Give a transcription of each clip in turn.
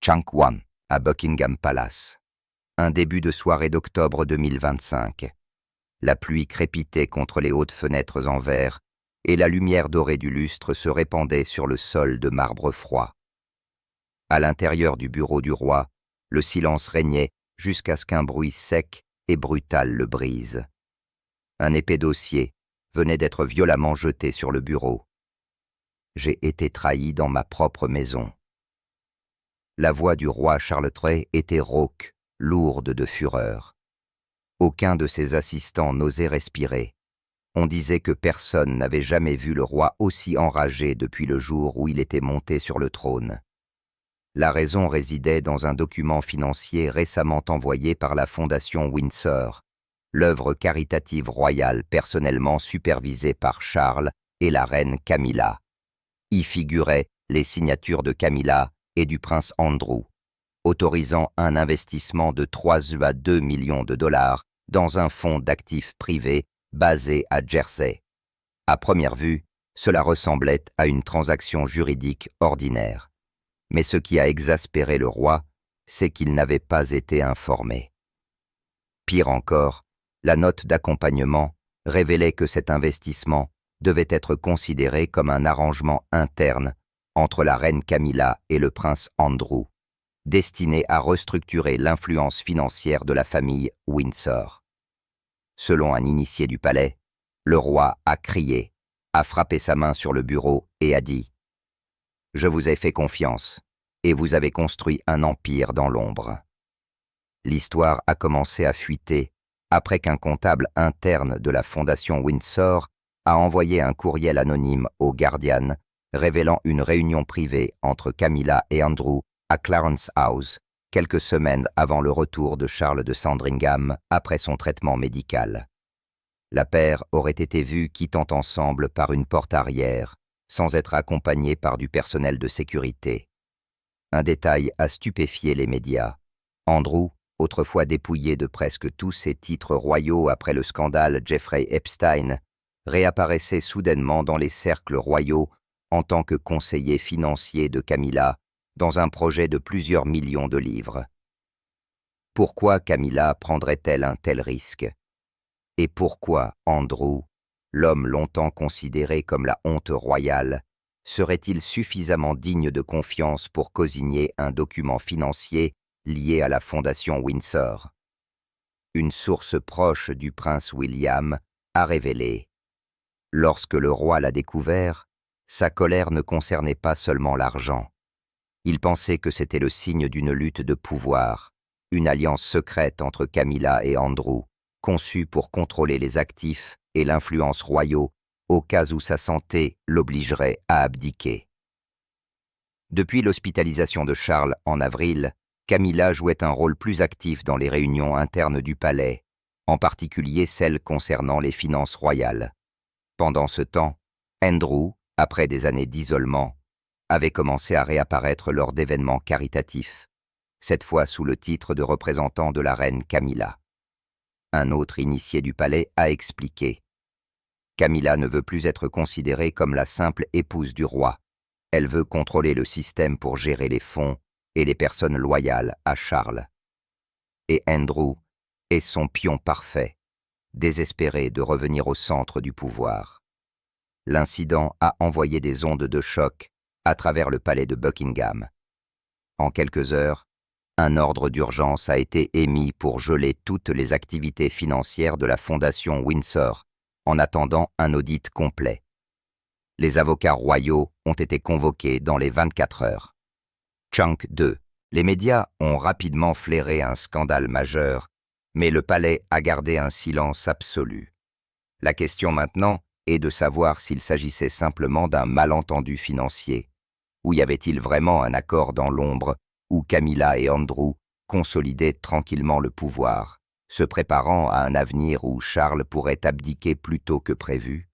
Changwon, à Buckingham Palace. Un début de soirée d'octobre 2025. La pluie crépitait contre les hautes fenêtres en verre et la lumière dorée du lustre se répandait sur le sol de marbre froid. À l'intérieur du bureau du roi, le silence régnait jusqu'à ce qu'un bruit sec et brutal le brise. Un épais dossier venait d'être violemment jeté sur le bureau. J'ai été trahi dans ma propre maison. La voix du roi Charles III était rauque, lourde de fureur. Aucun de ses assistants n'osait respirer. On disait que personne n'avait jamais vu le roi aussi enragé depuis le jour où il était monté sur le trône. La raison résidait dans un document financier récemment envoyé par la Fondation Windsor, l'œuvre caritative royale personnellement supervisée par Charles et la reine Camilla. Y figuraient les signatures de Camilla et du prince Andrew, autorisant un investissement de 3 à 2 millions de dollars dans un fonds d'actifs privés basé à Jersey. À première vue, cela ressemblait à une transaction juridique ordinaire. Mais ce qui a exaspéré le roi, c'est qu'il n'avait pas été informé. Pire encore, la note d'accompagnement révélait que cet investissement devait être considéré comme un arrangement interne entre la reine Camilla et le prince Andrew, destiné à restructurer l'influence financière de la famille Windsor. Selon un initié du palais, le roi a crié, a frappé sa main sur le bureau et a dit « Je vous ai fait confiance, et vous avez construit un empire dans l'ombre. » L'histoire a commencé à fuiter après qu'un comptable interne de la Fondation Windsor a envoyé un courriel anonyme au Guardian révélant une réunion privée entre Camilla et Andrew à Clarence House, quelques semaines avant le retour de Charles de Sandringham après son traitement médical. La paire aurait été vue quittant ensemble par une porte arrière, sans être accompagnée par du personnel de sécurité. Un détail a stupéfié les médias. Andrew, autrefois dépouillé de presque tous ses titres royaux après le scandale Jeffrey Epstein, réapparaissait soudainement dans les cercles royaux en tant que conseiller financier de Camilla dans un projet de plusieurs millions de livres. Pourquoi Camilla prendrait-elle un tel risque? Et pourquoi Andrew, l'homme longtemps considéré comme la honte royale, serait-il suffisamment digne de confiance pour cosigner un document financier lié à la Fondation Windsor? Une source proche du prince William a révélé: lorsque le roi l'a découvert, sa colère ne concernait pas seulement l'argent. Il pensait que c'était le signe d'une lutte de pouvoir, une alliance secrète entre Camilla et Andrew, conçue pour contrôler les actifs et l'influence royaux au cas où sa santé l'obligerait à abdiquer. Depuis l'hospitalisation de Charles en avril, Camilla jouait un rôle plus actif dans les réunions internes du palais, en particulier celles concernant les finances royales. Pendant ce temps, Andrew, après des années d'isolement, avait commencé à réapparaître lors d'événements caritatifs, cette fois sous le titre de représentant de la reine Camilla. Un autre initié du palais a expliqué: Camilla ne veut plus être considérée comme la simple épouse du roi. Elle veut contrôler le système pour gérer les fonds et les personnes loyales à Charles. Et Andrew est son pion parfait, désespéré de revenir au centre du pouvoir. L'incident a envoyé des ondes de choc à travers le palais de Buckingham. En quelques heures, un ordre d'urgence a été émis pour geler toutes les activités financières de la Fondation Windsor, en attendant un audit complet. Les avocats royaux ont été convoqués dans les 24 heures. Chunk 2. Les médias ont rapidement flairé un scandale majeur, mais le palais a gardé un silence absolu. La question maintenant est de savoir s'il s'agissait simplement d'un malentendu financier, ou y avait-il vraiment un accord dans l'ombre où Camilla et Andrew consolidaient tranquillement le pouvoir, se préparant à un avenir où Charles pourrait abdiquer plus tôt que prévu.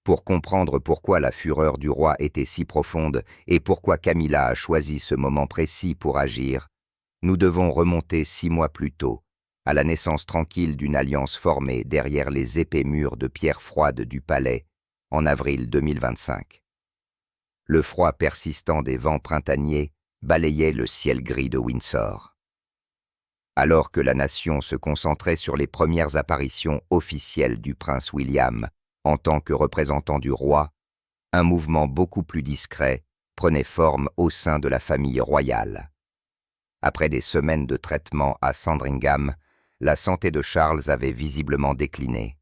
Pour comprendre pourquoi la fureur du roi était si profonde et pourquoi Camilla a choisi ce moment précis pour agir, nous devons remonter 6 mois plus tôt, à la naissance tranquille d'une alliance formée derrière les épais murs de pierre froide du palais, en avril 2025. Le froid persistant des vents printaniers balayait le ciel gris de Windsor. Alors que la nation se concentrait sur les premières apparitions officielles du prince William en tant que représentant du roi, un mouvement beaucoup plus discret prenait forme au sein de la famille royale. Après des semaines de traitement à Sandringham, la santé de Charles avait visiblement décliné.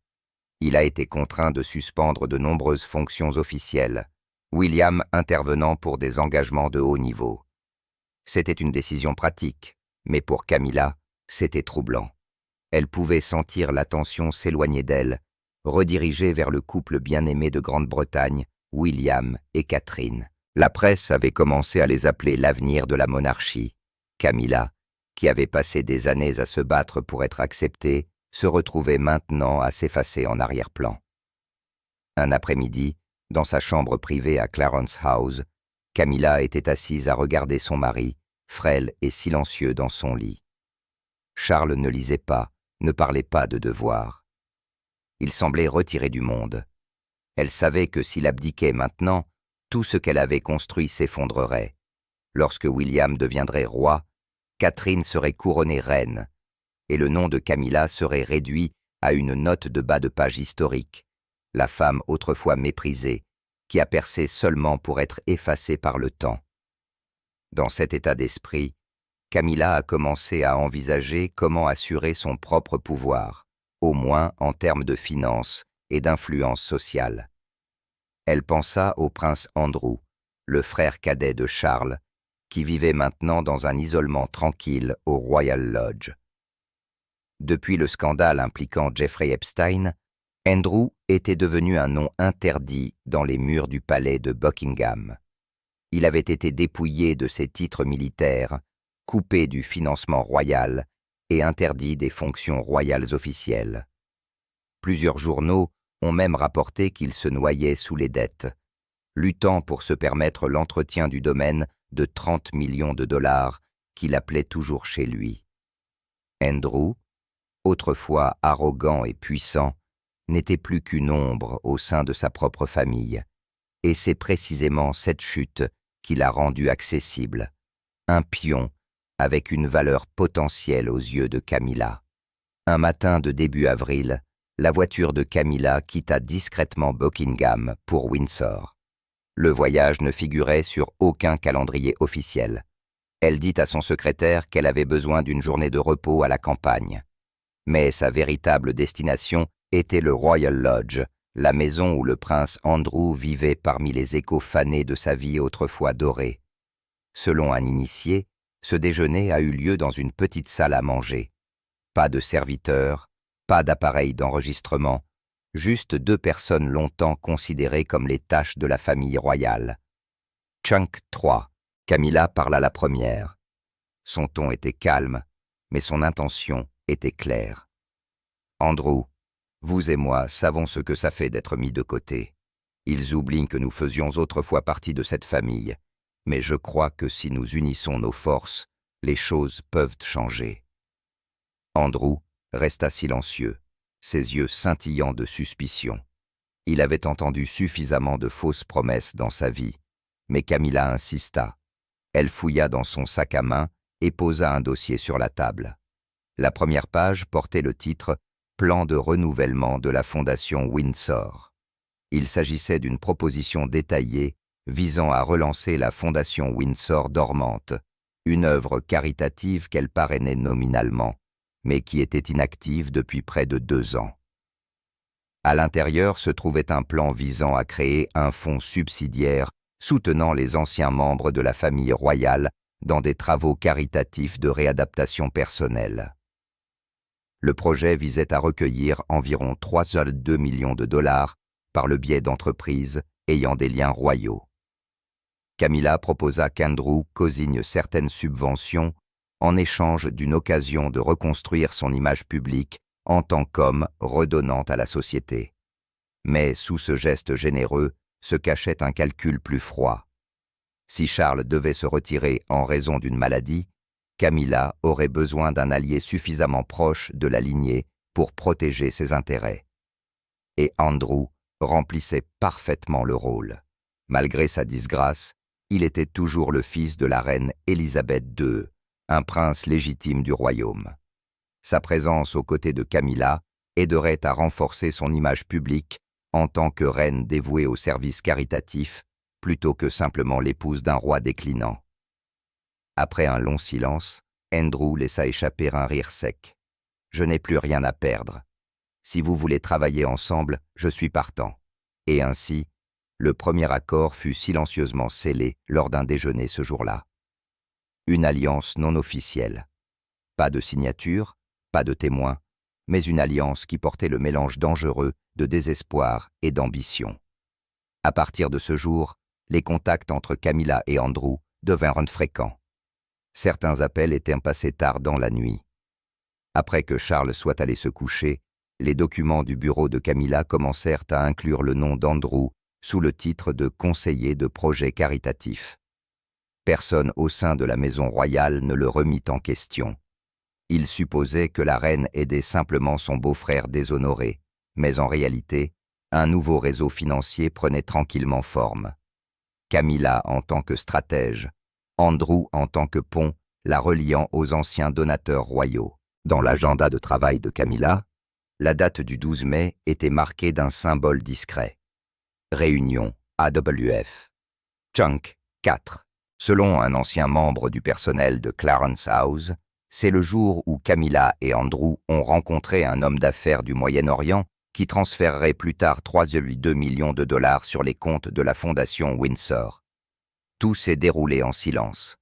Il a été contraint de suspendre de nombreuses fonctions officielles, William intervenant pour des engagements de haut niveau. C'était une décision pratique, mais pour Camilla, c'était troublant. Elle pouvait sentir l'attention s'éloigner d'elle, redirigée vers le couple bien-aimé de Grande-Bretagne, William et Catherine. La presse avait commencé à les appeler l'avenir de la monarchie. Camilla, qui avait passé des années à se battre pour être acceptée, se retrouvait maintenant à s'effacer en arrière-plan. Un après-midi, dans sa chambre privée à Clarence House, Camilla était assise à regarder son mari, frêle et silencieux dans son lit. Charles ne lisait pas, ne parlait pas de devoirs. Il semblait retiré du monde. Elle savait que s'il abdiquait maintenant, tout ce qu'elle avait construit s'effondrerait. Lorsque William deviendrait roi, Catherine serait couronnée reine, et le nom de Camilla serait réduit à une note de bas de page historique, la femme autrefois méprisée, qui a percé seulement pour être effacée par le temps. Dans cet état d'esprit, Camilla a commencé à envisager comment assurer son propre pouvoir, au moins en termes de finances et d'influence sociale. Elle pensa au prince Andrew, le frère cadet de Charles, qui vivait maintenant dans un isolement tranquille au Royal Lodge. Depuis le scandale impliquant Jeffrey Epstein, Andrew était devenu un nom interdit dans les murs du palais de Buckingham. Il avait été dépouillé de ses titres militaires, coupé du financement royal et interdit des fonctions royales officielles. Plusieurs journaux ont même rapporté qu'il se noyait sous les dettes, luttant pour se permettre l'entretien du domaine de 30 millions de dollars qu'il appelait toujours chez lui. Andrew, autrefois arrogant et puissant, n'était plus qu'une ombre au sein de sa propre famille, et c'est précisément cette chute qui l'a rendu accessible, un pion avec une valeur potentielle aux yeux de Camilla. Un matin de début avril, la voiture de Camilla quitta discrètement Buckingham pour Windsor. Le voyage ne figurait sur aucun calendrier officiel. Elle dit à son secrétaire qu'elle avait besoin d'une journée de repos à la campagne. Mais sa véritable destination était le Royal Lodge, la maison où le prince Andrew vivait parmi les échos fanés de sa vie autrefois dorée. Selon un initié, ce déjeuner a eu lieu dans une petite salle à manger. Pas de serviteurs, pas d'appareil d'enregistrement, juste deux personnes longtemps considérées comme les taches de la famille royale. Chunk 3, Camilla parla la première. Son ton était calme, mais son intention était claire. Andrew, vous et moi savons ce que ça fait d'être mis de côté. Ils oublient que nous faisions autrefois partie de cette famille, mais je crois que si nous unissons nos forces, les choses peuvent changer. Andrew resta silencieux, ses yeux scintillants de suspicion. Il avait entendu suffisamment de fausses promesses dans sa vie, mais Camilla insista. Elle fouilla dans son sac à main et posa un dossier sur la table. La première page portait le titre « Plan de renouvellement de la Fondation Windsor ». Il s'agissait d'une proposition détaillée visant à relancer la Fondation Windsor dormante, une œuvre caritative qu'elle parrainait nominalement, mais qui était inactive depuis près de 2 ans. À l'intérieur se trouvait un plan visant à créer un fonds subsidiaire soutenant les anciens membres de la famille royale dans des travaux caritatifs de réadaptation personnelle. Le projet visait à recueillir environ 3,2 millions de dollars par le biais d'entreprises ayant des liens royaux. Camilla proposa qu'Andrew cosigne certaines subventions en échange d'une occasion de reconstruire son image publique en tant qu'homme redonnant à la société. Mais sous ce geste généreux se cachait un calcul plus froid. Si Charles devait se retirer en raison d'une maladie, Camilla aurait besoin d'un allié suffisamment proche de la lignée pour protéger ses intérêts. Et Andrew remplissait parfaitement le rôle. Malgré sa disgrâce, il était toujours le fils de la reine Élisabeth II, un prince légitime du royaume. Sa présence aux côtés de Camilla aiderait à renforcer son image publique en tant que reine dévouée au service caritatif, plutôt que simplement l'épouse d'un roi déclinant. Après un long silence, Andrew laissa échapper un rire sec. « Je n'ai plus rien à perdre. Si vous voulez travailler ensemble, je suis partant. » Et ainsi, le premier accord fut silencieusement scellé lors d'un déjeuner ce jour-là. Une alliance non officielle. Pas de signature, pas de témoin, mais une alliance qui portait le mélange dangereux de désespoir et d'ambition. À partir de ce jour, les contacts entre Camilla et Andrew devinrent fréquents. Certains appels étaient passés tard dans la nuit. Après que Charles soit allé se coucher, les documents du bureau de Camilla commencèrent à inclure le nom d'Andrew sous le titre de conseiller de projet caritatif. Personne au sein de la maison royale ne le remit en question. Il supposait que la reine aidait simplement son beau-frère déshonoré, mais en réalité, un nouveau réseau financier prenait tranquillement forme. Camilla en tant que stratège, Andrew en tant que pont, la reliant aux anciens donateurs royaux. Dans l'agenda de travail de Camilla, la date du 12 mai était marquée d'un symbole discret. Réunion AWF. Chunk 4. Selon un ancien membre du personnel de Clarence House, c'est le jour où Camilla et Andrew ont rencontré un homme d'affaires du Moyen-Orient qui transférerait plus tard 3,2 millions de dollars sur les comptes de la fondation Windsor. Tout s'est déroulé en silence.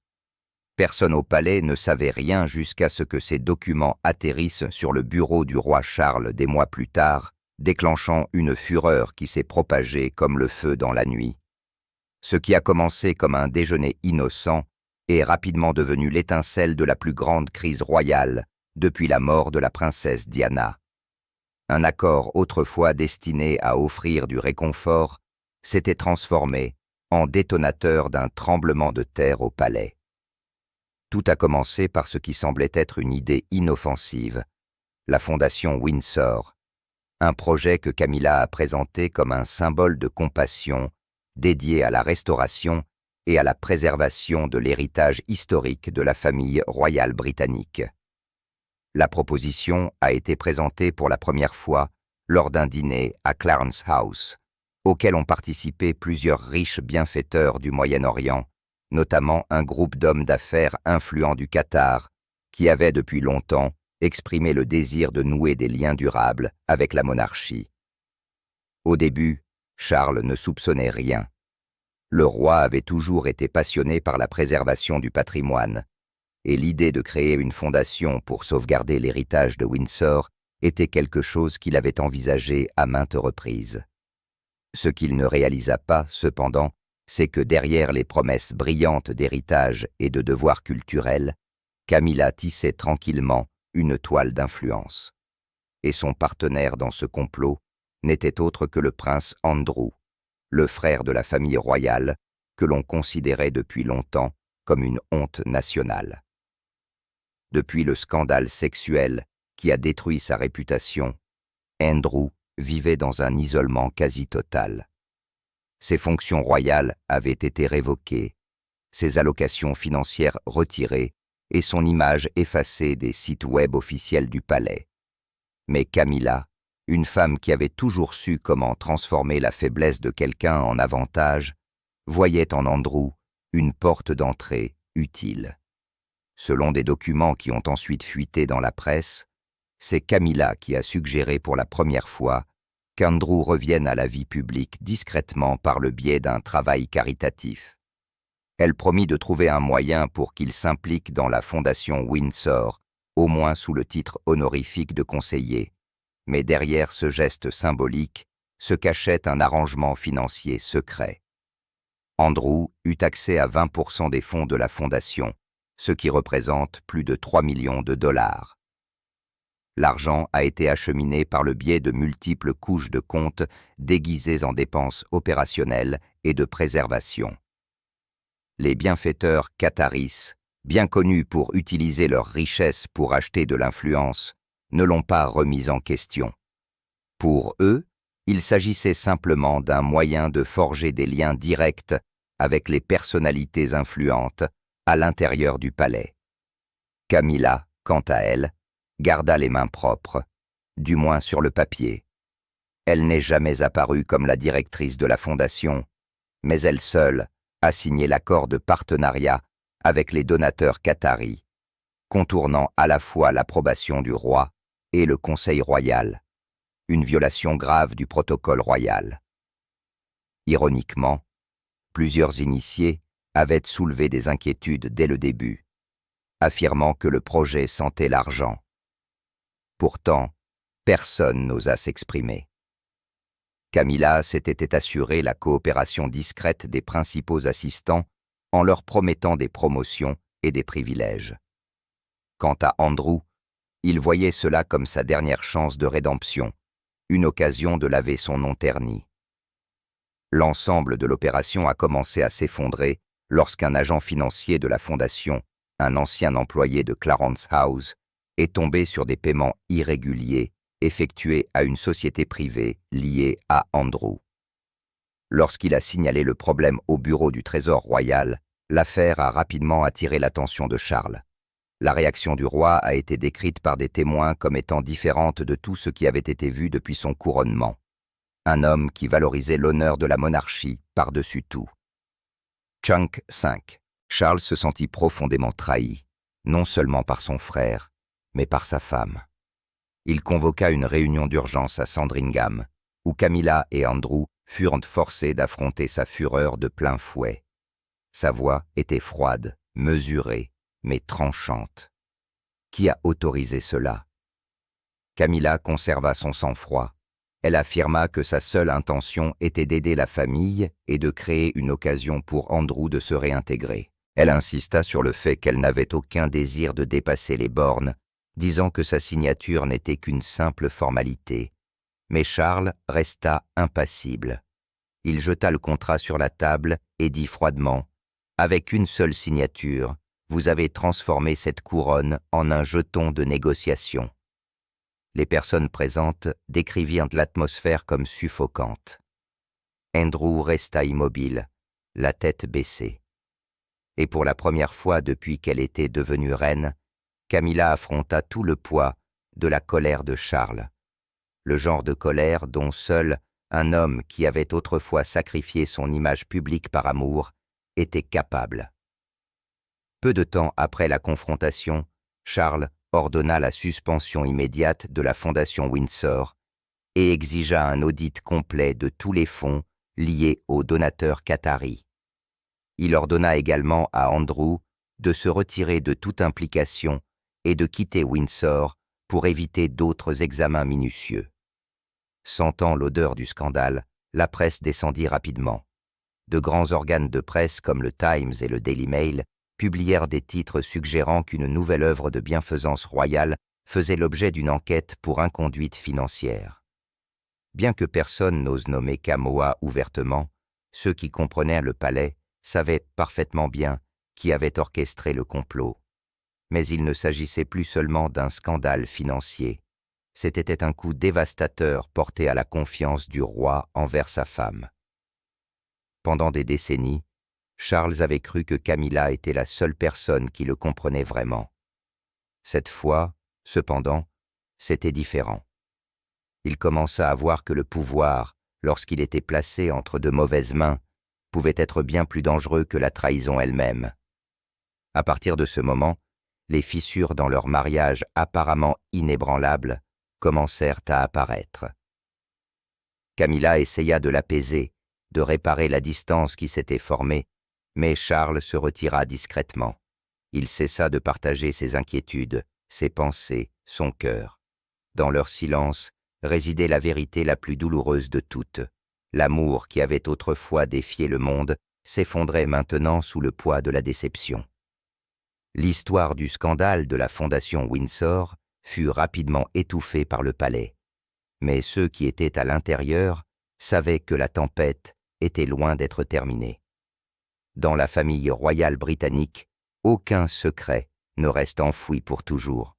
Personne au palais ne savait rien jusqu'à ce que ces documents atterrissent sur le bureau du roi Charles des mois plus tard, déclenchant une fureur qui s'est propagée comme le feu dans la nuit. Ce qui a commencé comme un déjeuner innocent est rapidement devenu l'étincelle de la plus grande crise royale depuis la mort de la princesse Diana. Un accord autrefois destiné à offrir du réconfort s'était transformé en détonateur d'un tremblement de terre au palais. Tout a commencé par ce qui semblait être une idée inoffensive, la fondation Windsor, un projet que Camilla a présenté comme un symbole de compassion dédié à la restauration et à la préservation de l'héritage historique de la famille royale britannique. La proposition a été présentée pour la première fois lors d'un dîner à Clarence House, auquel ont participé plusieurs riches bienfaiteurs du Moyen-Orient, notamment un groupe d'hommes d'affaires influents du Qatar, qui avait depuis longtemps exprimé le désir de nouer des liens durables avec la monarchie. Au début, Charles ne soupçonnait rien. Le roi avait toujours été passionné par la préservation du patrimoine, et l'idée de créer une fondation pour sauvegarder l'héritage de Windsor était quelque chose qu'il avait envisagé à maintes reprises. Ce qu'il ne réalisa pas, cependant, c'est que derrière les promesses brillantes d'héritage et de devoirs culturels, Camilla tissait tranquillement une toile d'influence. Et son partenaire dans ce complot n'était autre que le prince Andrew, le frère de la famille royale que l'on considérait depuis longtemps comme une honte nationale. Depuis le scandale sexuel qui a détruit sa réputation, Andrew vivait dans un isolement quasi total. Ses fonctions royales avaient été révoquées, ses allocations financières retirées et son image effacée des sites web officiels du palais. Mais Camilla, une femme qui avait toujours su comment transformer la faiblesse de quelqu'un en avantage, voyait en Andrew une porte d'entrée utile. Selon des documents qui ont ensuite fuité dans la presse, c'est Camilla qui a suggéré pour la première fois qu'Andrew revienne à la vie publique discrètement par le biais d'un travail caritatif. Elle promit de trouver un moyen pour qu'il s'implique dans la fondation Windsor, au moins sous le titre honorifique de conseiller. Mais derrière ce geste symbolique se cachait un arrangement financier secret. Andrew eut accès à 20% des fonds de la fondation, ce qui représente plus de 3 millions de dollars. L'argent a été acheminé par le biais de multiples couches de comptes déguisées en dépenses opérationnelles et de préservation. Les bienfaiteurs qataris, bien connus pour utiliser leur richesse pour acheter de l'influence, ne l'ont pas remis en question. Pour eux, il s'agissait simplement d'un moyen de forger des liens directs avec les personnalités influentes à l'intérieur du palais. Camilla, quant à elle, garda les mains propres, du moins sur le papier. Elle n'est jamais apparue comme la directrice de la fondation, mais elle seule a signé l'accord de partenariat avec les donateurs qataris, contournant à la fois l'approbation du roi et le Conseil royal, une violation grave du protocole royal. Ironiquement, plusieurs initiés avaient soulevé des inquiétudes dès le début, affirmant que le projet sentait l'argent. Pourtant, personne n'osa s'exprimer. Camilla s'était assuré la coopération discrète des principaux assistants en leur promettant des promotions et des privilèges. Quant à Andrew, il voyait cela comme sa dernière chance de rédemption, une occasion de laver son nom terni. L'ensemble de l'opération a commencé à s'effondrer lorsqu'un agent financier de la fondation, un ancien employé de Clarence House, est tombé sur des paiements irréguliers effectués à une société privée liée à Andrew. Lorsqu'il a signalé le problème au bureau du Trésor royal, l'affaire a rapidement attiré l'attention de Charles. La réaction du roi a été décrite par des témoins comme étant différente de tout ce qui avait été vu depuis son couronnement. Un homme qui valorisait l'honneur de la monarchie par-dessus tout. Chunk 5. Charles se sentit profondément trahi, non seulement par son frère, mais par sa femme. Il convoqua une réunion d'urgence à Sandringham, où Camilla et Andrew furent forcés d'affronter sa fureur de plein fouet. Sa voix était froide, mesurée, mais tranchante. Qui a autorisé cela? Camilla conserva son sang-froid. Elle affirma que sa seule intention était d'aider la famille et de créer une occasion pour Andrew de se réintégrer. Elle insista sur le fait qu'elle n'avait aucun désir de dépasser les bornes, disant que sa signature n'était qu'une simple formalité. Mais Charles resta impassible. Il jeta le contrat sur la table et dit froidement « Avec une seule signature, vous avez transformé cette couronne en un jeton de négociation. » Les personnes présentes décrivirent l'atmosphère comme suffocante. Andrew resta immobile, la tête baissée. Et pour la première fois depuis qu'elle était devenue reine, Camilla affronta tout le poids de la colère de Charles, le genre de colère dont seul un homme qui avait autrefois sacrifié son image publique par amour était capable. Peu de temps après la confrontation, Charles ordonna la suspension immédiate de la Fondation Windsor et exigea un audit complet de tous les fonds liés aux donateurs qataris. Il ordonna également à Andrew de se retirer de toute implication et de quitter Windsor pour éviter d'autres examens minutieux. Sentant l'odeur du scandale, la presse descendit rapidement. De grands organes de presse comme le Times et le Daily Mail publièrent des titres suggérant qu'une nouvelle œuvre de bienfaisance royale faisait l'objet d'une enquête pour inconduite financière. Bien que personne n'ose nommer Kamoa ouvertement, ceux qui comprenaient le palais savaient parfaitement bien qui avait orchestré le complot. Mais il ne s'agissait plus seulement d'un scandale financier. C'était un coup dévastateur porté à la confiance du roi envers sa femme. Pendant des décennies, Charles avait cru que Camilla était la seule personne qui le comprenait vraiment. Cette fois, cependant, c'était différent. Il commença à voir que le pouvoir, lorsqu'il était placé entre de mauvaises mains, pouvait être bien plus dangereux que la trahison elle-même. À partir de ce moment, les fissures dans leur mariage apparemment inébranlable commencèrent à apparaître. Camilla essaya de l'apaiser, de réparer la distance qui s'était formée, mais Charles se retira discrètement. Il cessa de partager ses inquiétudes, ses pensées, son cœur. Dans leur silence résidait la vérité la plus douloureuse de toutes. L'amour qui avait autrefois défié le monde s'effondrait maintenant sous le poids de la déception. L'histoire du scandale de la Fondation Windsor fut rapidement étouffée par le palais. Mais ceux qui étaient à l'intérieur savaient que la tempête était loin d'être terminée. Dans la famille royale britannique, aucun secret ne reste enfoui pour toujours.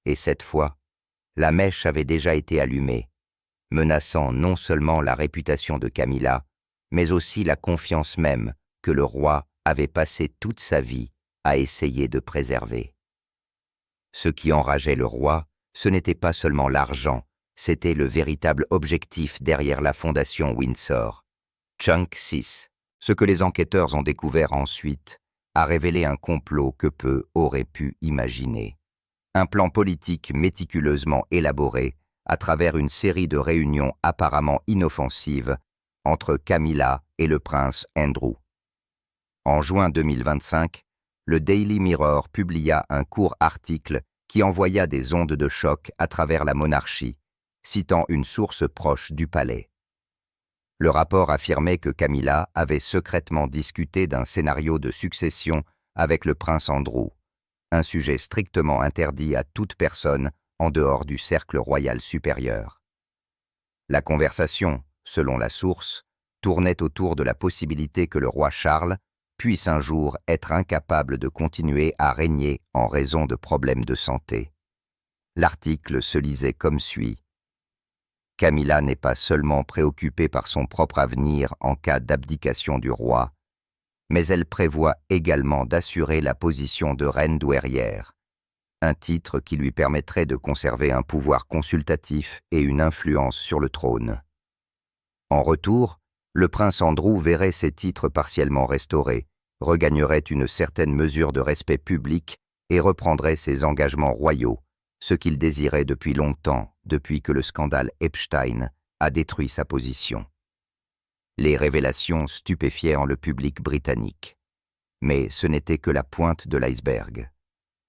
Et cette fois, la mèche avait déjà été allumée, menaçant non seulement la réputation de Camilla, mais aussi la confiance même que le roi avait passé toute sa vie à essayer de préserver. Ce qui enrageait le roi, ce n'était pas seulement l'argent, c'était le véritable objectif derrière la fondation Windsor. Chunk 6, ce que les enquêteurs ont découvert ensuite, a révélé un complot que peu auraient pu imaginer. Un plan politique méticuleusement élaboré à travers une série de réunions apparemment inoffensives entre Camilla et le prince Andrew. En juin 2025, le Daily Mirror publia un court article qui envoya des ondes de choc à travers la monarchie, citant une source proche du palais. Le rapport affirmait que Camilla avait secrètement discuté d'un scénario de succession avec le prince Andrew, un sujet strictement interdit à toute personne en dehors du cercle royal supérieur. La conversation, selon la source, tournait autour de la possibilité que le roi Charles puisse un jour être incapable de continuer à régner en raison de problèmes de santé. L'article se lisait comme suit. Camilla n'est pas seulement préoccupée par son propre avenir en cas d'abdication du roi, mais elle prévoit également d'assurer la position de reine douairière, un titre qui lui permettrait de conserver un pouvoir consultatif et une influence sur le trône. En retour, le prince Andrew verrait ses titres partiellement restaurés, regagnerait une certaine mesure de respect public et reprendrait ses engagements royaux, ce qu'il désirait depuis longtemps, depuis que le scandale Epstein a détruit sa position. Les révélations stupéfièrent le public britannique. Mais ce n'était que la pointe de l'iceberg.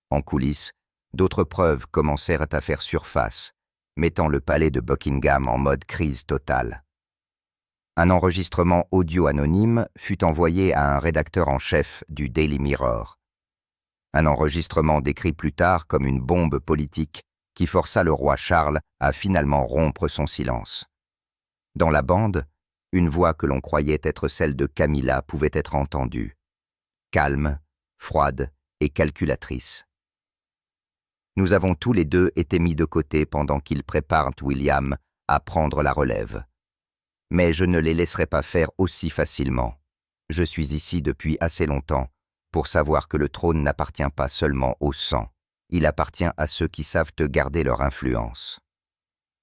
En coulisses, d'autres preuves commencèrent à faire surface, mettant le palais de Buckingham en mode crise totale. Un enregistrement audio anonyme fut envoyé à un rédacteur en chef du Daily Mirror. Un enregistrement décrit plus tard comme une bombe politique qui força le roi Charles à finalement rompre son silence. Dans la bande, une voix que l'on croyait être celle de Camilla pouvait être entendue. Calme, froide et calculatrice. Nous avons tous les deux été mis de côté pendant qu'ils préparent William à prendre la relève. Mais je ne les laisserai pas faire aussi facilement. Je suis ici depuis assez longtemps pour savoir que le trône n'appartient pas seulement au sang, il appartient à ceux qui savent garder leur influence.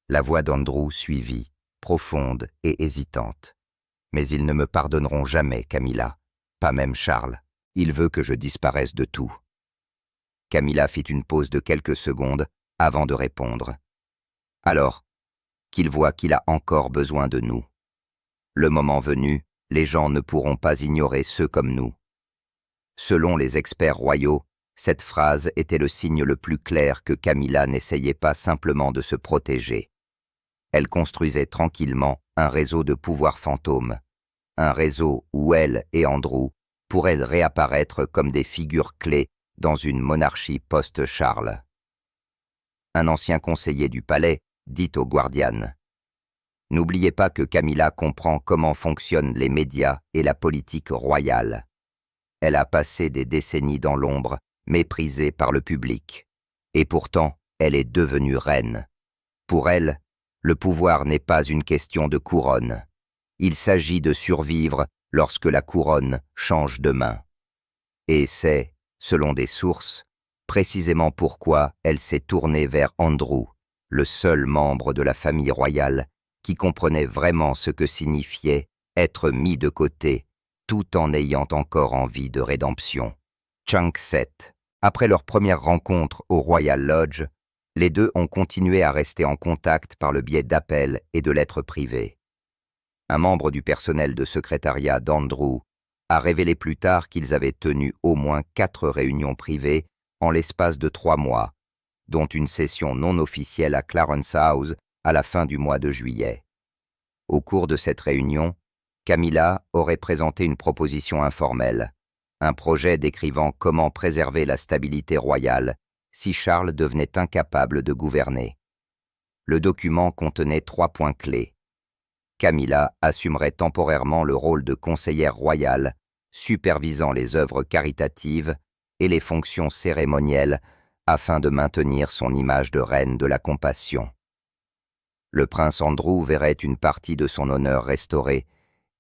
La voix d'Andrew suivit, profonde et hésitante. Mais ils ne me pardonneront jamais, Camilla, pas même Charles. Il veut que je disparaisse de tout. Camilla fit une pause de quelques secondes avant de répondre. Alors, qu'il voit qu'il a encore besoin de nous. Le moment venu, les gens ne pourront pas ignorer ceux comme nous. Selon les experts royaux, cette phrase était le signe le plus clair que Camilla n'essayait pas simplement de se protéger. Elle construisait tranquillement un réseau de pouvoir fantôme, un réseau où elle et Andrew pourraient réapparaître comme des figures clés dans une monarchie post-Charles. Un ancien conseiller du palais dit au Guardian « N'oubliez pas que Camilla comprend comment fonctionnent les médias et la politique royale. Elle a passé des décennies dans l'ombre, méprisée par le public. Et pourtant, elle est devenue reine. Pour elle, le pouvoir n'est pas une question de couronne. Il s'agit de survivre lorsque la couronne change de main. Et c'est, selon des sources, précisément pourquoi elle s'est tournée vers Andrew, le seul membre de la famille royale qui comprenait vraiment ce que signifiait être mis de côté, tout en ayant encore envie de rédemption. Chunk 7. Après leur première rencontre au Royal Lodge, les deux ont continué à rester en contact par le biais d'appels et de lettres privées. Un membre du personnel de secrétariat d'Andrew a révélé plus tard qu'ils avaient tenu au moins 4 réunions privées en l'espace de 3 mois, dont une session non officielle à Clarence House à la fin du mois de juillet. Au cours de cette réunion, Camilla aurait présenté une proposition informelle, un projet décrivant comment préserver la stabilité royale si Charles devenait incapable de gouverner. Le document contenait 3 points clés. Camilla assumerait temporairement le rôle de conseillère royale, supervisant les œuvres caritatives et les fonctions cérémonielles afin de maintenir son image de reine de la compassion. Le prince Andrew verrait une partie de son honneur restaurée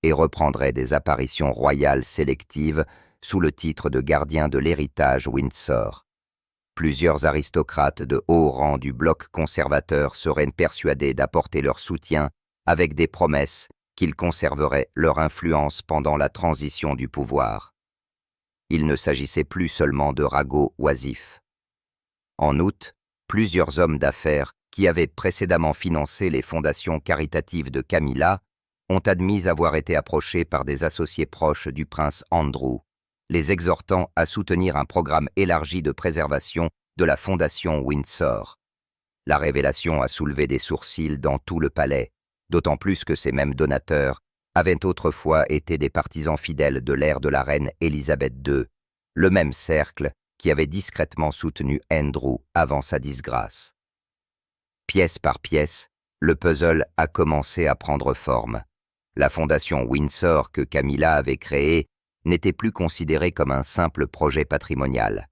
et reprendrait des apparitions royales sélectives sous le titre de gardien de l'héritage Windsor. Plusieurs aristocrates de haut rang du bloc conservateur seraient persuadés d'apporter leur soutien avec des promesses qu'ils conserveraient leur influence pendant la transition du pouvoir. Il ne s'agissait plus seulement de ragots oisifs. En août, plusieurs hommes d'affaires qui avaient précédemment financé les fondations caritatives de Camilla ont admis avoir été approchés par des associés proches du prince Andrew, les exhortant à soutenir un programme élargi de préservation de la fondation Windsor. La révélation a soulevé des sourcils dans tout le palais, d'autant plus que ces mêmes donateurs avaient autrefois été des partisans fidèles de l'ère de la reine Élisabeth II, le même cercle qui avait discrètement soutenu Andrew avant sa disgrâce. Pièce par pièce, le puzzle a commencé à prendre forme. La fondation Windsor que Camilla avait créée n'était plus considérée comme un simple projet patrimonial.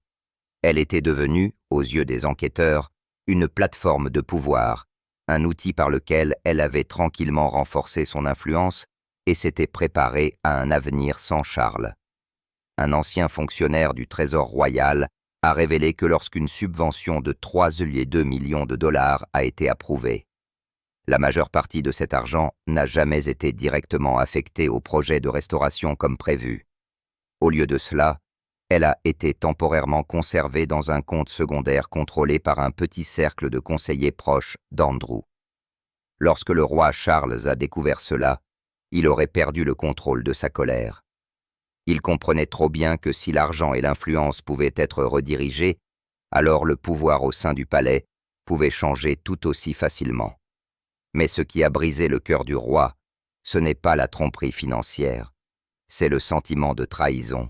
Elle était devenue, aux yeux des enquêteurs, une plateforme de pouvoir, un outil par lequel elle avait tranquillement renforcé son influence et s'était préparée à un avenir sans Charles. Un ancien fonctionnaire du Trésor royal a révélé que lorsqu'une subvention de 3,2 millions de dollars a été approuvée, la majeure partie de cet argent n'a jamais été directement affectée au projet de restauration comme prévu. Au lieu de cela, elle a été temporairement conservée dans un compte secondaire contrôlé par un petit cercle de conseillers proches d'Andrew. Lorsque le roi Charles a découvert cela, il aurait perdu le contrôle de sa colère. Il comprenait trop bien que si l'argent et l'influence pouvaient être redirigés, alors le pouvoir au sein du palais pouvait changer tout aussi facilement. Mais ce qui a brisé le cœur du roi, ce n'est pas la tromperie financière, c'est le sentiment de trahison.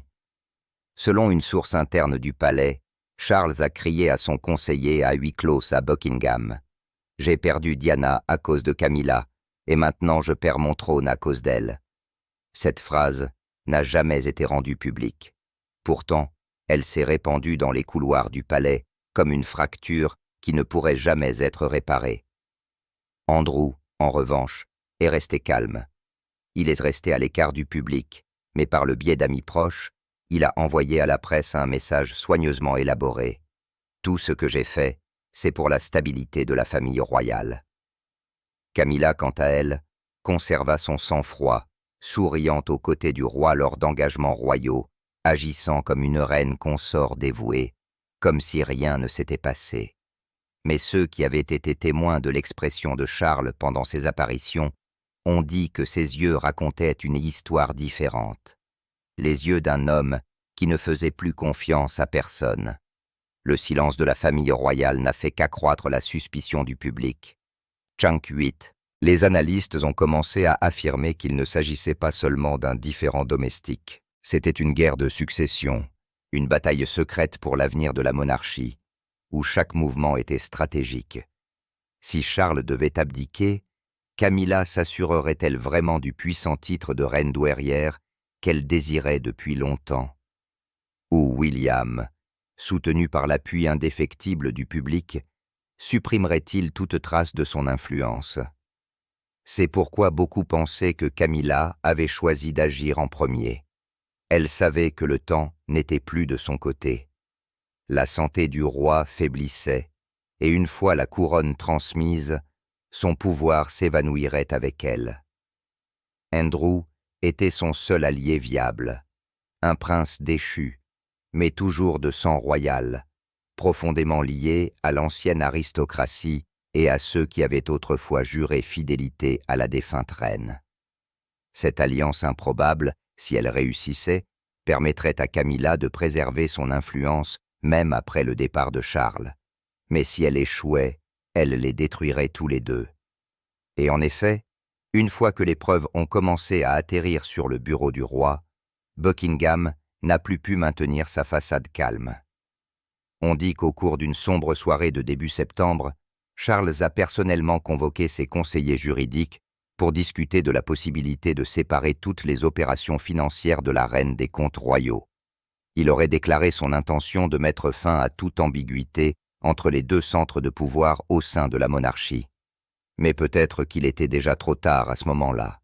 Selon une source interne du palais, Charles a crié à son conseiller à huis clos à Buckingham « J'ai perdu Diana à cause de Camilla, et maintenant je perds mon trône à cause d'elle. » Cette phrase n'a jamais été rendue publique. Pourtant, elle s'est répandue dans les couloirs du palais comme une fracture qui ne pourrait jamais être réparée. Andrew, en revanche, est resté calme. Il est resté à l'écart du public, mais par le biais d'amis proches, il a envoyé à la presse un message soigneusement élaboré. « Tout ce que j'ai fait, c'est pour la stabilité de la famille royale. » Camilla, quant à elle, conserva son sang-froid, souriant aux côtés du roi lors d'engagements royaux, agissant comme une reine consort dévouée, comme si rien ne s'était passé. Mais ceux qui avaient été témoins de l'expression de Charles pendant ses apparitions ont dit que ses yeux racontaient une histoire différente. Les yeux d'un homme qui ne faisait plus confiance à personne. Le silence de la famille royale n'a fait qu'accroître la suspicion du public. Chunk 8. Les analystes ont commencé à affirmer qu'il ne s'agissait pas seulement d'un différend domestique. C'était une guerre de succession, une bataille secrète pour l'avenir de la monarchie, où chaque mouvement était stratégique. Si Charles devait abdiquer, Camilla s'assurerait-elle vraiment du puissant titre de reine douairière qu'elle désirait depuis longtemps? Ou William, soutenu par l'appui indéfectible du public, supprimerait-il toute trace de son influence? C'est pourquoi beaucoup pensaient que Camilla avait choisi d'agir en premier. Elle savait que le temps n'était plus de son côté. La santé du roi faiblissait, et une fois la couronne transmise, son pouvoir s'évanouirait avec elle. Andrew était son seul allié viable, un prince déchu, mais toujours de sang royal, profondément lié à l'ancienne aristocratie et à ceux qui avaient autrefois juré fidélité à la défunte reine. Cette alliance improbable, si elle réussissait, permettrait à Camilla de préserver son influence même après le départ de Charles. Mais si elle échouait, elle les détruirait tous les deux. Et en effet, une fois que les preuves ont commencé à atterrir sur le bureau du roi, Buckingham n'a plus pu maintenir sa façade calme. On dit qu'au cours d'une sombre soirée de début septembre, Charles a personnellement convoqué ses conseillers juridiques pour discuter de la possibilité de séparer toutes les opérations financières de la reine des comptes royaux. Il aurait déclaré son intention de mettre fin à toute ambiguïté entre les deux centres de pouvoir au sein de la monarchie. Mais peut-être qu'il était déjà trop tard à ce moment-là.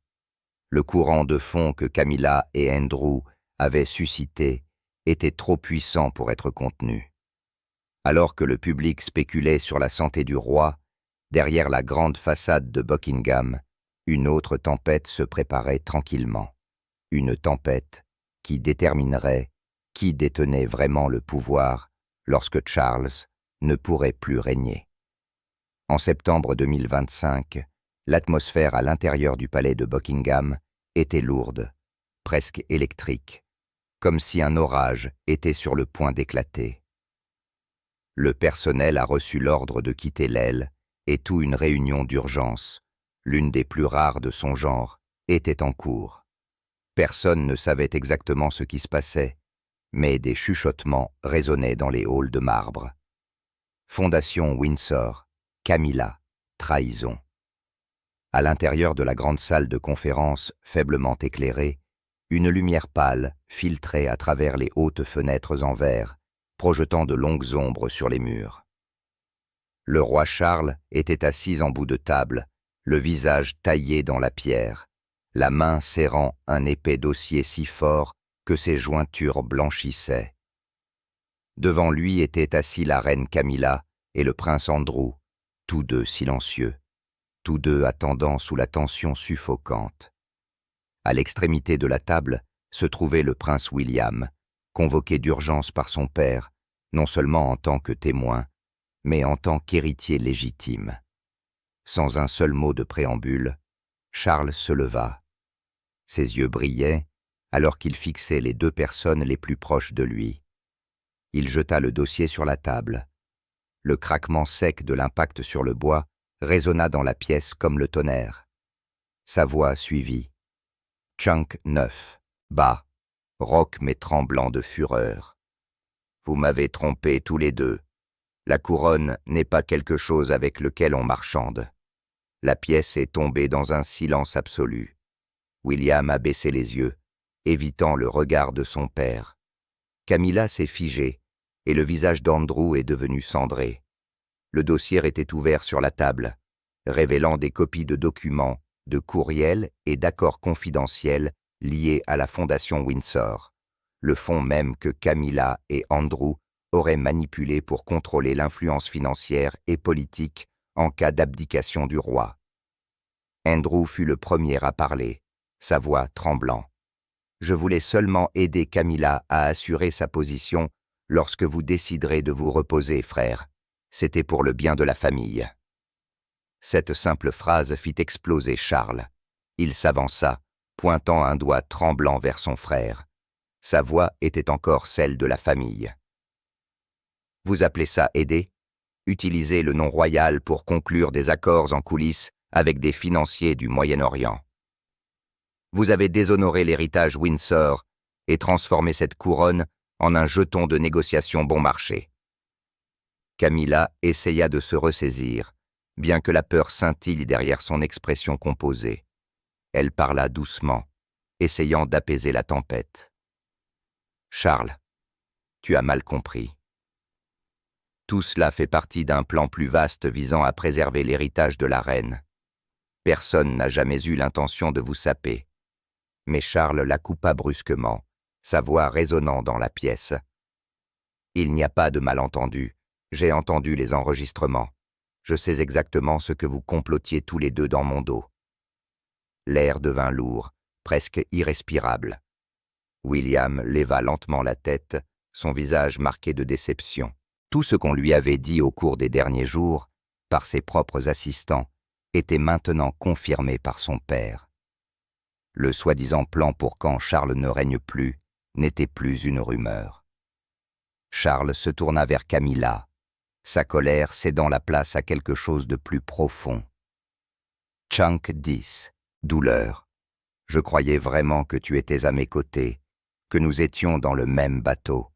Le courant de fond que Camilla et Andrew avaient suscité était trop puissant pour être contenu. Alors que le public spéculait sur la santé du roi, derrière la grande façade de Buckingham, une autre tempête se préparait tranquillement. Une tempête qui déterminerait qui détenait vraiment le pouvoir lorsque Charles ne pourrait plus régner. En septembre 2025, l'atmosphère à l'intérieur du palais de Buckingham était lourde, presque électrique, comme si un orage était sur le point d'éclater. Le personnel a reçu l'ordre de quitter l'aile et toute une réunion d'urgence, l'une des plus rares de son genre, était en cours. Personne ne savait exactement ce qui se passait, mais des chuchotements résonnaient dans les halls de marbre. Fondation Windsor, Camilla, trahison. À l'intérieur de la grande salle de conférence faiblement éclairée, une lumière pâle filtrait à travers les hautes fenêtres en verre, projetant de longues ombres sur les murs. Le roi Charles était assis en bout de table, le visage taillé dans la pierre, la main serrant un épais dossier si fort que ses jointures blanchissaient. Devant lui était assis la reine Camilla et le prince Andrew, tous deux silencieux, tous deux attendant sous la tension suffocante. À l'extrémité de la table se trouvait le prince William, convoqué d'urgence par son père, non seulement en tant que témoin, mais en tant qu'héritier légitime. Sans un seul mot de préambule, Charles se leva. Ses yeux brillaient alors qu'il fixait les deux personnes les plus proches de lui. Il jeta le dossier sur la table. Le craquement sec de l'impact sur le bois résonna dans la pièce comme le tonnerre. Sa voix suivit. Chunk 9, bas, rauque mais tremblant de fureur. Vous m'avez trompés tous les deux. La couronne n'est pas quelque chose avec lequel on marchande. La pièce est tombée dans un silence absolu. William a baissé les yeux, évitant le regard de son père. Camilla s'est figée, et le visage d'Andrew est devenu cendré. Le dossier était ouvert sur la table, révélant des copies de documents, de courriels et d'accords confidentiels liés à la Fondation Windsor, le fonds même que Camilla et Andrew auraient manipulé pour contrôler l'influence financière et politique en cas d'abdication du roi. Andrew fut le premier à parler, sa voix tremblant. « Je voulais seulement aider Camilla à assurer sa position lorsque vous déciderez de vous reposer, frère. C'était pour le bien de la famille. » Cette simple phrase fit exploser Charles. Il s'avança, pointant un doigt tremblant vers son frère. Sa voix était encore celle de la famille. « Vous appelez ça aider ? Utilisez le nom royal pour conclure des accords en coulisses avec des financiers du Moyen-Orient. Vous avez déshonoré l'héritage Windsor et transformé cette couronne en un jeton de négociation bon marché. » Camilla essaya de se ressaisir, bien que la peur scintille derrière son expression composée. Elle parla doucement, essayant d'apaiser la tempête. « Charles, tu as mal compris. Tout cela fait partie d'un plan plus vaste visant à préserver l'héritage de la reine. Personne n'a jamais eu l'intention de vous saper. » Mais Charles la coupa brusquement, sa voix résonnant dans la pièce. « Il n'y a pas de malentendu. J'ai entendu les enregistrements. Je sais exactement ce que vous complotiez tous les deux dans mon dos. » L'air devint lourd, presque irrespirable. William leva lentement la tête, son visage marqué de déception. Tout ce qu'on lui avait dit au cours des derniers jours, par ses propres assistants, était maintenant confirmé par son père. Le soi-disant plan pour quand Charles ne règne plus n'était plus une rumeur. Charles se tourna vers Camilla, sa colère cédant la place à quelque chose de plus profond. « Chunk 10, douleur. Je croyais vraiment que tu étais à mes côtés, que nous étions dans le même bateau.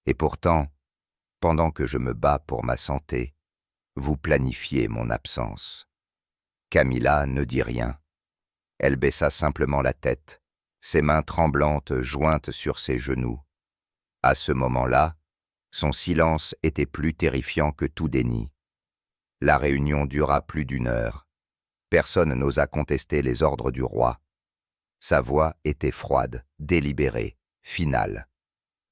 Et pourtant, pendant que je me bats pour ma santé, vous planifiez mon absence. » Camilla ne dit rien. Elle baissa simplement la tête, ses mains tremblantes jointes sur ses genoux. À ce moment-là, son silence était plus terrifiant que tout déni. La réunion dura plus d'1 heure. Personne n'osa contester les ordres du roi. Sa voix était froide, délibérée, finale.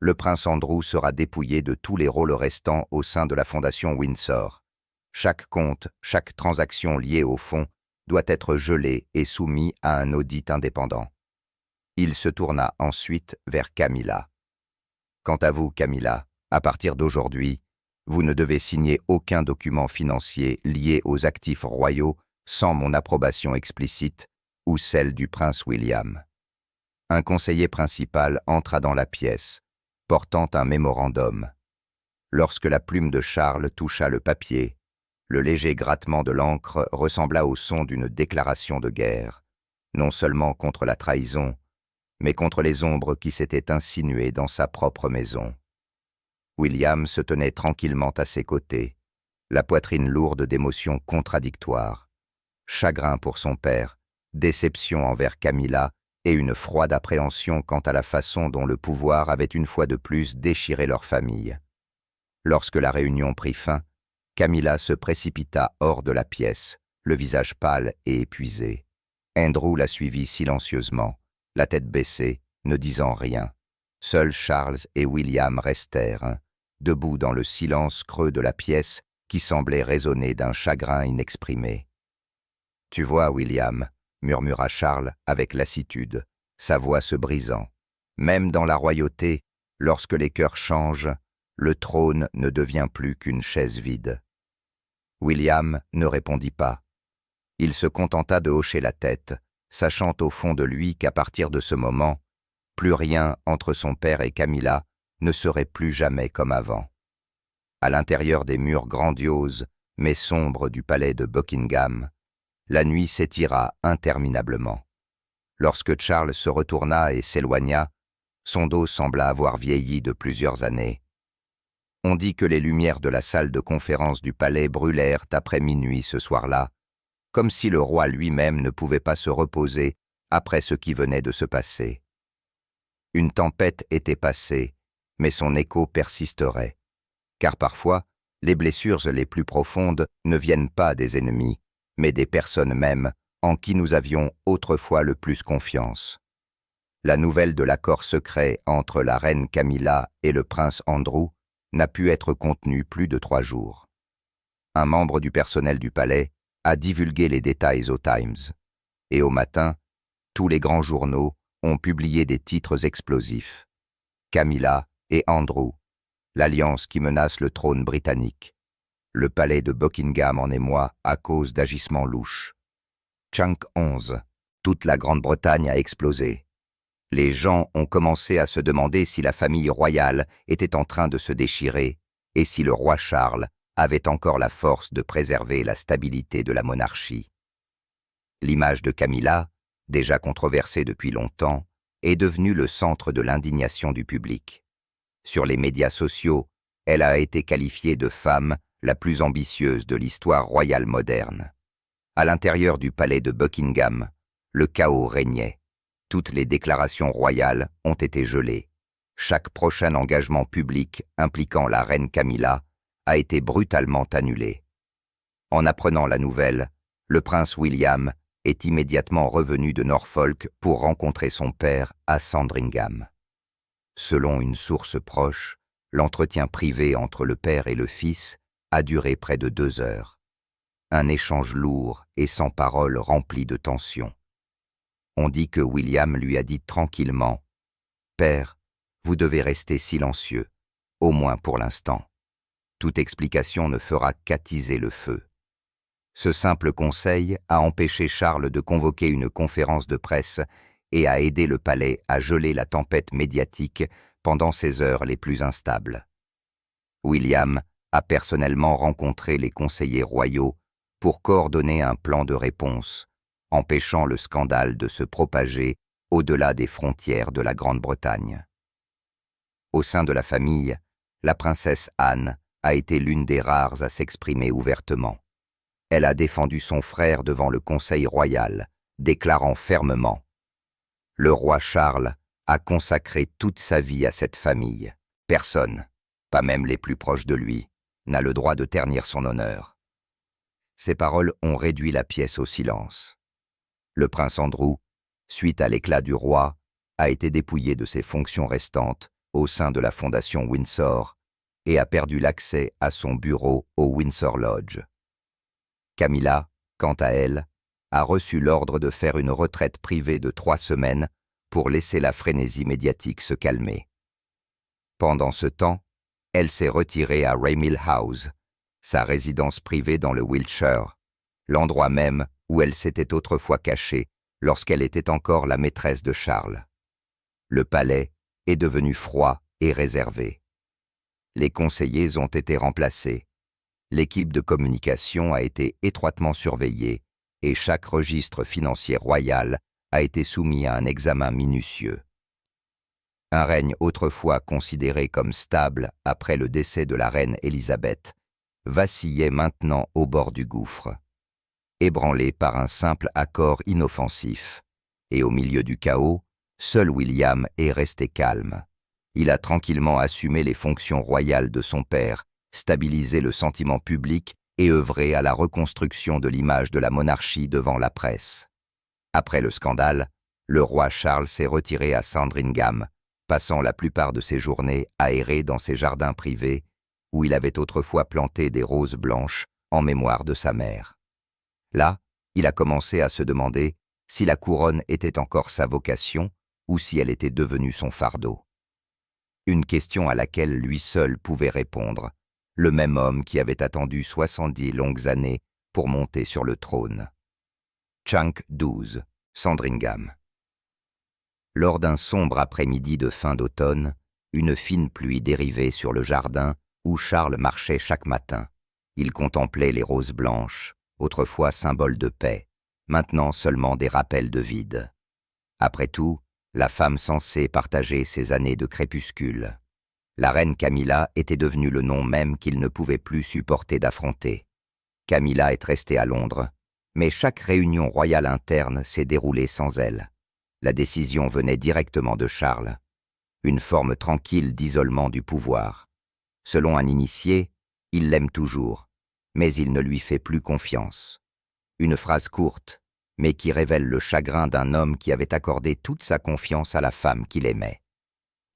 Le prince Andrew sera dépouillé de tous les rôles restants au sein de la Fondation Windsor. Chaque compte, chaque transaction liée au fonds doit être gelé et soumis à un audit indépendant. Il se tourna ensuite vers Camilla. Quant à vous, Camilla, à partir d'aujourd'hui, vous ne devez signer aucun document financier lié aux actifs royaux sans mon approbation explicite ou celle du prince William. Un conseiller principal entra dans la pièce, portant un mémorandum. Lorsque la plume de Charles toucha le papier, le léger grattement de l'encre ressembla au son d'une déclaration de guerre, non seulement contre la trahison, mais contre les ombres qui s'étaient insinuées dans sa propre maison. William se tenait tranquillement à ses côtés, la poitrine lourde d'émotions contradictoires. Chagrin pour son père, déception envers Camilla et une froide appréhension quant à la façon dont le pouvoir avait une fois de plus déchiré leur famille. Lorsque la réunion prit fin, Camilla se précipita hors de la pièce, le visage pâle et épuisé. Andrew la suivit silencieusement, la tête baissée, ne disant rien. Seuls Charles et William restèrent, debout dans le silence creux de la pièce qui semblait résonner d'un chagrin inexprimé. « Tu vois, William, » murmura Charles avec lassitude, sa voix se brisant. « Même dans la royauté, lorsque les cœurs changent, le trône ne devient plus qu'une chaise vide. » William ne répondit pas. Il se contenta de hocher la tête, sachant au fond de lui qu'à partir de ce moment, plus rien entre son père et Camilla ne serait plus jamais comme avant. À l'intérieur des murs grandioses mais sombres du palais de Buckingham, la nuit s'étira interminablement. Lorsque Charles se retourna et s'éloigna, son dos sembla avoir vieilli de plusieurs années. On dit que les lumières de la salle de conférence du palais brûlèrent après minuit ce soir-là, comme si le roi lui-même ne pouvait pas se reposer après ce qui venait de se passer. Une tempête était passée, mais son écho persisterait, car parfois, les blessures les plus profondes ne viennent pas des ennemis, mais des personnes mêmes en qui nous avions autrefois le plus confiance. La nouvelle de l'accord secret entre la reine Camilla et le prince Andrew n'a pu être contenue plus de 3 jours. Un membre du personnel du palais a divulgué les détails au Times, et au matin, tous les grands journaux ont publié des titres explosifs. Camilla et Andrew, l'alliance qui menace le trône britannique. Le palais de Buckingham en émoi à cause d'agissements louches. Chunk 11, toute la Grande-Bretagne a explosé. Les gens ont commencé à se demander si la famille royale était en train de se déchirer et si le roi Charles avait encore la force de préserver la stabilité de la monarchie. L'image de Camilla, déjà controversée depuis longtemps, est devenue le centre de l'indignation du public. Sur les médias sociaux, elle a été qualifiée de femme la plus ambitieuse de l'histoire royale moderne. À l'intérieur du palais de Buckingham, le chaos régnait. Toutes les déclarations royales ont été gelées. Chaque prochain engagement public impliquant la reine Camilla a été brutalement annulé. En apprenant la nouvelle, le prince William est immédiatement revenu de Norfolk pour rencontrer son père à Sandringham. Selon une source proche, l'entretien privé entre le père et le fils a duré près de 2 heures. Un échange lourd et sans parole rempli de tension. On dit que William lui a dit tranquillement « Père, vous devez rester silencieux, au moins pour l'instant. Toute explication ne fera qu'attiser le feu. » Ce simple conseil a empêché Charles de convoquer une conférence de presse et a aidé le palais à geler la tempête médiatique pendant ces heures les plus instables. William a personnellement rencontré les conseillers royaux pour coordonner un plan de réponse, empêchant le scandale de se propager au-delà des frontières de la Grande-Bretagne. Au sein de la famille, la princesse Anne a été l'une des rares à s'exprimer ouvertement. Elle a défendu son frère devant le Conseil royal, déclarant fermement « Le roi Charles a consacré toute sa vie à cette famille. Personne, pas même les plus proches de lui, n'a le droit de ternir son honneur. » Ces paroles ont réduit la pièce au silence. Le prince Andrew, suite à l'éclat du roi, a été dépouillé de ses fonctions restantes au sein de la Fondation Windsor et a perdu l'accès à son bureau au Windsor Lodge. Camilla, quant à elle, a reçu l'ordre de faire une retraite privée de 3 semaines pour laisser la frénésie médiatique se calmer. Pendant ce temps, elle s'est retirée à Raymill House, sa résidence privée dans le Wiltshire, l'endroit même où elle s'était autrefois cachée lorsqu'elle était encore la maîtresse de Charles. Le palais est devenu froid et réservé. Les conseillers ont été remplacés. L'équipe de communication a été étroitement surveillée et chaque registre financier royal a été soumis à un examen minutieux. Un règne autrefois considéré comme stable après le décès de la reine Élisabeth vacillait maintenant au bord du gouffre, ébranlé par un simple accord inoffensif. Et au milieu du chaos, seul William est resté calme. Il a tranquillement assumé les fonctions royales de son père, stabilisé le sentiment public et œuvré à la reconstruction de l'image de la monarchie devant la presse. Après le scandale, le roi Charles s'est retiré à Sandringham, passant la plupart de ses journées aérées dans ses jardins privés, où il avait autrefois planté des roses blanches en mémoire de sa mère. Là, il a commencé à se demander si la couronne était encore sa vocation ou si elle était devenue son fardeau. Une question à laquelle lui seul pouvait répondre, le même homme qui avait attendu 70 longues années pour monter sur le trône. Chunk 12, Sandringham. Lors d'un sombre après-midi de fin d'automne, une fine pluie dérivait sur le jardin où Charles marchait chaque matin. Il contemplait les roses blanches, autrefois symboles de paix, maintenant seulement des rappels de vide. Après tout, la femme censée partager ses années de crépuscule. La reine Camilla était devenue le nom même qu'il ne pouvait plus supporter d'affronter. Camilla est restée à Londres, mais chaque réunion royale interne s'est déroulée sans elle. La décision venait directement de Charles, une forme tranquille d'isolement du pouvoir. Selon un initié, il l'aime toujours, mais il ne lui fait plus confiance. Une phrase courte, mais qui révèle le chagrin d'un homme qui avait accordé toute sa confiance à la femme qu'il aimait.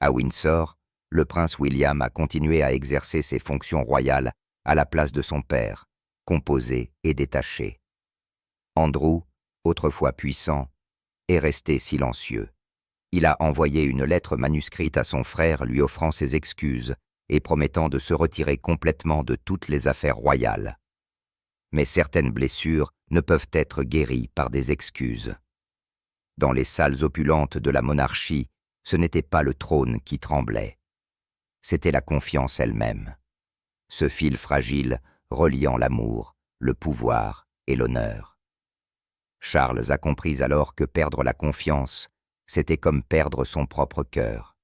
À Windsor, le prince William a continué à exercer ses fonctions royales à la place de son père, composé et détaché. Andrew, autrefois puissant, est resté silencieux. Il a envoyé une lettre manuscrite à son frère lui offrant ses excuses et promettant de se retirer complètement de toutes les affaires royales. Mais certaines blessures ne peuvent être guéries par des excuses. Dans les salles opulentes de la monarchie, ce n'était pas le trône qui tremblait. C'était la confiance elle-même. Ce fil fragile reliant l'amour, le pouvoir et l'honneur. Charles a compris alors que perdre la confiance, c'était comme perdre son propre cœur.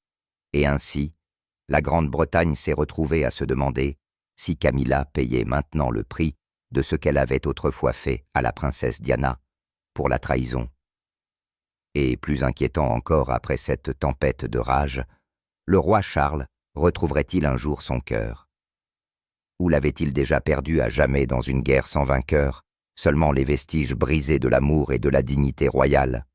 Et ainsi, la Grande-Bretagne s'est retrouvée à se demander si Camilla payait maintenant le prix de ce qu'elle avait autrefois fait à la princesse Diana pour la trahison. Et plus inquiétant encore après cette tempête de rage, le roi Charles retrouverait-il un jour son cœur? Ou l'avait-il déjà perdu à jamais dans une guerre sans vainqueur, seulement les vestiges brisés de l'amour et de la dignité royale?